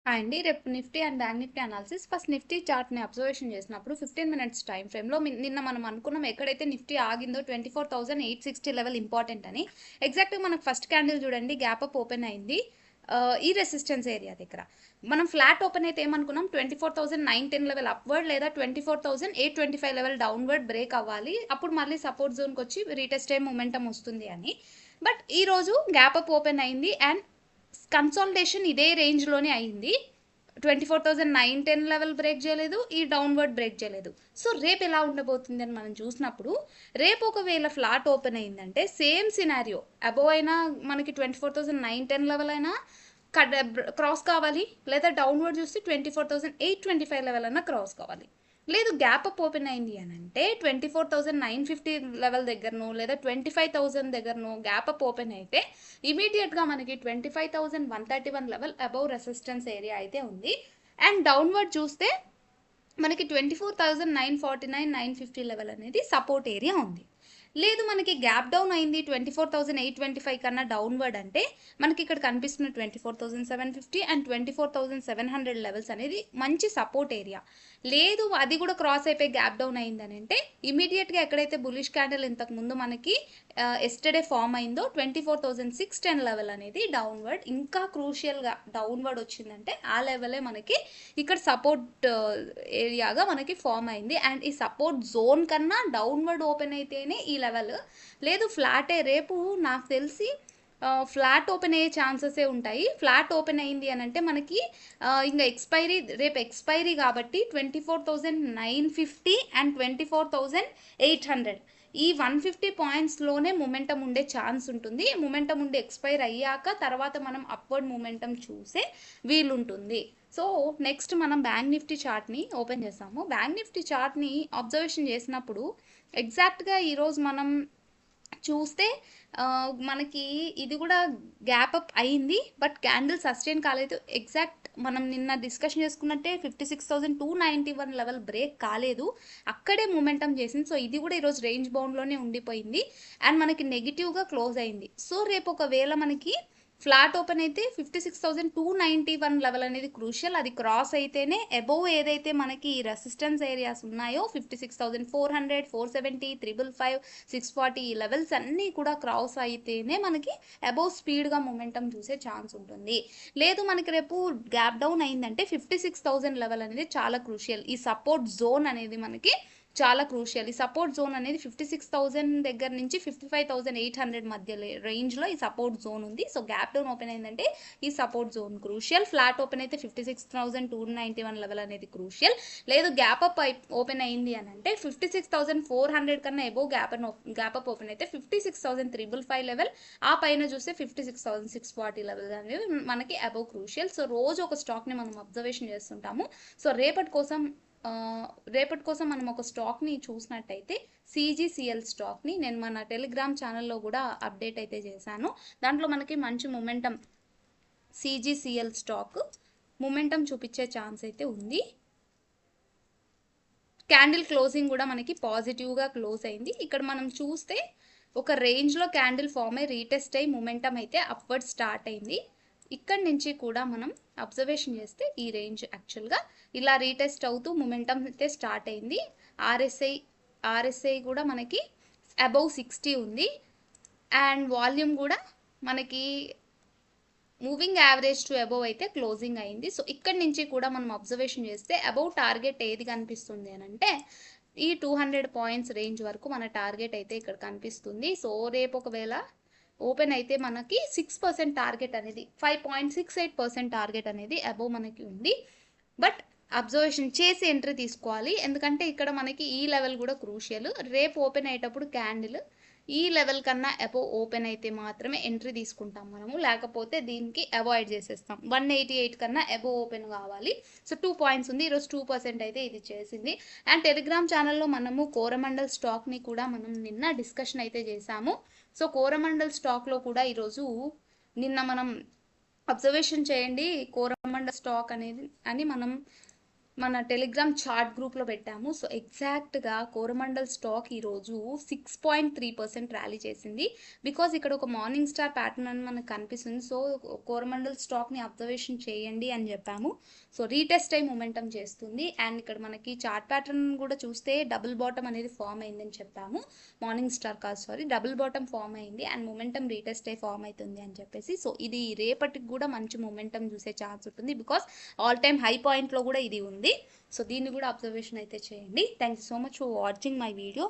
అండి రేపు Nifty and Bank Nifty analysis. First Nifty చార్ట్ని అబ్జర్వేషన్ చేసినప్పుడు 15 మినిట్స్ టైం ఫ్రేమ్లో నిన్న మనం అనుకున్నాం ఎక్కడైతే నిఫ్టీ ఆగిందో 24,860 లెవెల్ ఇంపార్టెంట్ అని. ఎగ్జాక్ట్గా మనకు ఫస్ట్ క్యాండిల్ చూడండి, గ్యాప్ అప్ ఓపెన్ అయింది ఈ రెసిస్టెన్స్ ఏరియా దగ్గర. మనం ఫ్లాట్ ఓపెన్ అయితే ఏమనుకున్నాం, 24,910 లెవెల్ అప్వర్డ్ లేదా 24,825 లెవెల్ డౌన్వర్డ్ బ్రేక్ అవ్వాలి, అప్పుడు మళ్ళీ సపోర్ట్ జోన్కి వచ్చి రీటెస్ట్ అయ్యే మొమెంటం వస్తుంది అని. బట్ ఈరోజు గ్యాప్ అప్ ఓపెన్ అయింది అండ్ కన్సాలిడేషన్ ఇదే రేంజ్లోనే అయింది. 24,910 లెవెల్ బ్రేక్ చేయలేదు, ఈ డౌన్వర్డ్ బ్రేక్ చేయలేదు. సో రేపు ఎలా ఉండబోతుంది అని మనం చూసినప్పుడు, రేపు ఒకవేళ ఫ్లాట్ ఓపెన్ అయిందంటే సేమ్ సినారియో, అబోవ్ అయినా మనకి 24,910 లెవెల్ అయినా క్రాస్ కావాలి, లేదా డౌన్వర్డ్ చూస్తే 24,825 లెవెల్ అయినా క్రాస్ కావాలి. లేదు గ్యాప్ అప్ ఓపెన్ అయింది అని అంటే 24,950 లెవెల్ దగ్గరనో లేదా 25,000 దగ్గరనో గ్యాప్ అప్ ఓపెన్ అయితే ఇమీడియట్గా మనకి 25,131 లెవెల్ అబౌవ్ రెసిస్టెన్స్ ఏరియా అయితే ఉంది. అండ్ డౌన్వర్డ్ చూస్తే మనకి 24,949-950 లెవెల్ అనేది సపోర్ట్ ఏరియా ఉంది. లేదు మనకి గ్యాప్ డౌన్ అయింది 24,825 కన్నా డౌన్వర్డ్ అంటే మనకి ఇక్కడ కనిపిస్తున్న 24,750 అండ్ 24,700 లెవెల్స్ అనేది మంచి సపోర్ట్ ఏరియా. లేదు అది కూడా క్రాస్ అయిపోయి గ్యాప్ డౌన్ అయిందని అంటే ఇమీడియట్గా ఎక్కడైతే బులిష్ క్యాండిల్ ఇంతకు ముందు మనకి ఎస్టర్డే ఫామ్ అయిందో 24,610 లెవెల్ అనేది డౌన్వర్డ్, ఇంకా క్రూషియల్గా డౌన్వర్డ్ వచ్చిందంటే ఆ లెవెలే మనకి ఇక్కడ సపోర్ట్ ఏరియాగా మనకి ఫామ్ అయింది. అండ్ ఈ సపోర్ట్ జోన్ కన్నా డౌన్వర్డ్ ఓపెన్ అయితేనే ఈ లెవెల్, లేదు ఫ్లాటే రేపు నాకు తెలిసి ఫ్లాట్ ఓపెన్ అయ్యే ఛాన్సెసే ఉంటాయి. ఫ్లాట్ ఓపెన్ అయింది అని అంటే మనకి ఇంకా రేపు ఎక్స్పైరీ కాబట్టి 24,950 అండ్ 24,800 ఈ 150 పాయింట్స్లోనే మొమెంటం ఉండే ఛాన్స్ ఉంటుంది. మొమెంటం ఉండి ఎక్స్పైర్ అయ్యాక తర్వాత మనం అప్వర్డ్ మొమెంటం చూసే వీలుంటుంది. సో నెక్స్ట్ మనం బ్యాంక్ నిఫ్టీ చార్ట్ని ఓపెన్ చేసాము. బ్యాంక్ నిఫ్టీ చార్ట్ని అబ్జర్వేషన్ చేసినప్పుడు ఎగ్జాక్ట్గా ఈరోజు మనం చూస్తే మనకి ఇది కూడా గ్యాప్ అప్ అయింది, బట్ క్యాండిల్ సస్టైన్ కాలేదు. ఎగ్జాక్ట్ మనం నిన్న డిస్కషన్ చేసుకున్నట్టే 56,291 లెవెల్ బ్రేక్ కాలేదు, అక్కడే మూమెంటం చేసింది. సో ఇది కూడా ఈరోజు రేంజ్ బౌండ్లోనే ఉండిపోయింది అండ్ మనకి నెగిటివ్గా క్లోజ్ అయింది. సో రేపు ఒకవేళ మనకి ఫ్లాట్ ఓపెన్ అయితే 56,291 లెవెల్ అనేది క్రూషియల్, అది క్రాస్ అయితేనే అబోవ్ ఏదైతే మనకి రెసిస్టెన్స్ ఏరియాస్ ఉన్నాయో 56,400, 470, 555, 640 ఈ లెవెల్స్ అన్నీ కూడా క్రాస్ అయితేనే మనకి అబోవ్ స్పీడ్గా మొమెంటం చూసే ఛాన్స్ ఉంటుంది. లేదు మనకి రేపు గ్యాప్ డౌన్ అయిందంటే 56,000 లెవెల్ అనేది చాలా క్రూషియల్, ఈ సపోర్ట్ జోన్ అనేది మనకి చాలా క్రూషియల్. ఈ సపోర్ట్ జోన్ అనేది 56,000 దగ్గర నుంచి 55,800 మధ్య రేంజ్లో ఈ సపోర్ట్ జోన్ ఉంది. సో గ్యాప్ డౌన్ ఓపెన్ అయిందంటే ఈ support zone crucial. Flat open అయితే 56,291 లెవెల్ అనేది క్రూషియల్. లేదు గ్యాప్ అప్ ఓపెన్ అయింది అని అంటే 56,400 కన్నా ఎబో గ్యాప్ అప్ ఓపెన్ అయితే 56,355 లెవెల్, ఆ పైన చూస్తే 56,640 లెవెల్ అనేది మనకి అబో క్రూషియల్. సో రోజు ఒక స్టాక్ని మనం అబ్జర్వేషన్ చేస్తుంటాము. సో రేపటి కోసం మనం ఒక స్టాక్ని చూసినట్టయితే CGCL స్టాక్ని నేను మన టెలిగ్రామ్ ఛానల్లో కూడా అప్డేట్ అయితే చేశాను. దాంట్లో మనకి మంచి మొమెంటం CGCL స్టాక్ మొమెంటం చూపించే ఛాన్స్ అయితే ఉంది. క్యాండిల్ క్లోజింగ్ కూడా మనకి పాజిటివ్గా క్లోజ్ అయింది. ఇక్కడ మనం చూస్తే ఒక రేంజ్లో క్యాండిల్ ఫామ్ అయ్యి రీటెస్ట్ అయ్యి మొమెంటం అయితే అప్వర్డ్ స్టార్ట్ అయింది. ఇక్కడి నుంచి కూడా మనం అబ్జర్వేషన్ చేస్తే ఈ రేంజ్ యాక్చువల్గా ఇలా రీటెస్ట్ అవుతూ మొమెంటం అయితే స్టార్ట్ అయింది. ఆర్ఎస్ఐ కూడా మనకి అబౌవ్ 60 ఉంది అండ్ వాల్యూమ్ కూడా మనకి మూవింగ్ యావరేజ్ టు అబౌవ్ అయితే క్లోజింగ్ అయింది. సో ఇక్కడి నుంచి కూడా మనం అబ్జర్వేషన్ చేస్తే అబౌవ్ టార్గెట్ ఏది కనిపిస్తుంది అని అంటే ఈ 200 పాయింట్స్ రేంజ్ వరకు మన టార్గెట్ అయితే ఇక్కడ కనిపిస్తుంది. సో రేపు ఒకవేళ ఓపెన్ అయితే మనకి 6% టార్గెట్ అనేది 5.68% టార్గెట్ అనేది అబోవ్ మనకి ఉంది. బట్ అబ్జర్వేషన్ చేసి ఎంట్రీ తీసుకోవాలి, ఎందుకంటే ఇక్కడ మనకి ఈ లెవెల్ కూడా క్రూషియల్. రేపు ఓపెన్ అయ్యేటప్పుడు క్యాండిల్ ఈ లెవెల్ కన్నా అబోవ్ ఓపెన్ అయితే మాత్రమే ఎంట్రీ తీసుకుంటాం మనము, లేకపోతే దీనికి అవాయిడ్ చేసేస్తాం. 188 కన్నా అబోవ్ ఓపెన్ కావాలి. సో 2 పాయింట్స్ ఉంది, ఈరోజు 2% అయితే ఇది చేసింది. అండ్ టెలిగ్రామ్ ఛానల్లో మనము కోరమండల్ స్టాక్ని కూడా మనం నిన్న డిస్కషన్ అయితే చేసాము. సో కోరమండల్ స్టాక్లో కూడా ఈరోజు నిన్న మనం అబ్జర్వేషన్ చేయండి, కోరమండల్ స్టాక్ అనేది అని మనం మన టెలిగ్రామ్ చార్ట్ గ్రూప్లో పెట్టాము. సో ఎగ్జాక్ట్గా కోరమండల్ స్టాక్ ఈరోజు 6.3% ర్యాలీ చేసింది. బికాజ్ ఇక్కడ ఒక మార్నింగ్ స్టార్ ప్యాటర్న్ అని మనకు కనిపిస్తుంది. సో కోరమండల్ స్టాక్ని అబ్జర్వేషన్ చేయండి అని చెప్పాము. సో రీటెస్ట్ అయి మొమెంటం చేస్తుంది. అండ్ ఇక్కడ మనకి చార్ట్ ప్యాటర్న్ కూడా చూస్తే డబుల్ బాటమ్ అనేది ఫామ్ అయిందని చెప్పాము. మార్నింగ్ స్టార్ కాదు, సారీ, డబుల్ బాటమ్ ఫామ్ అయింది అండ్ మొమెంటం రీటెస్ట్ అయి ఫామ్ అవుతుంది అని చెప్పేసి. సో ఇది రేపటికి కూడా మంచి మొమెంటం చూసే ఛాన్స్ ఉంటుంది. బికాస్ ఆల్ టైమ్ హై పాయింట్లో కూడా ఇది ఉంది. సో దీన్ని కూడా అబ్జర్వేషన్ అయితే చేయండి. Thank you so much for watching my video.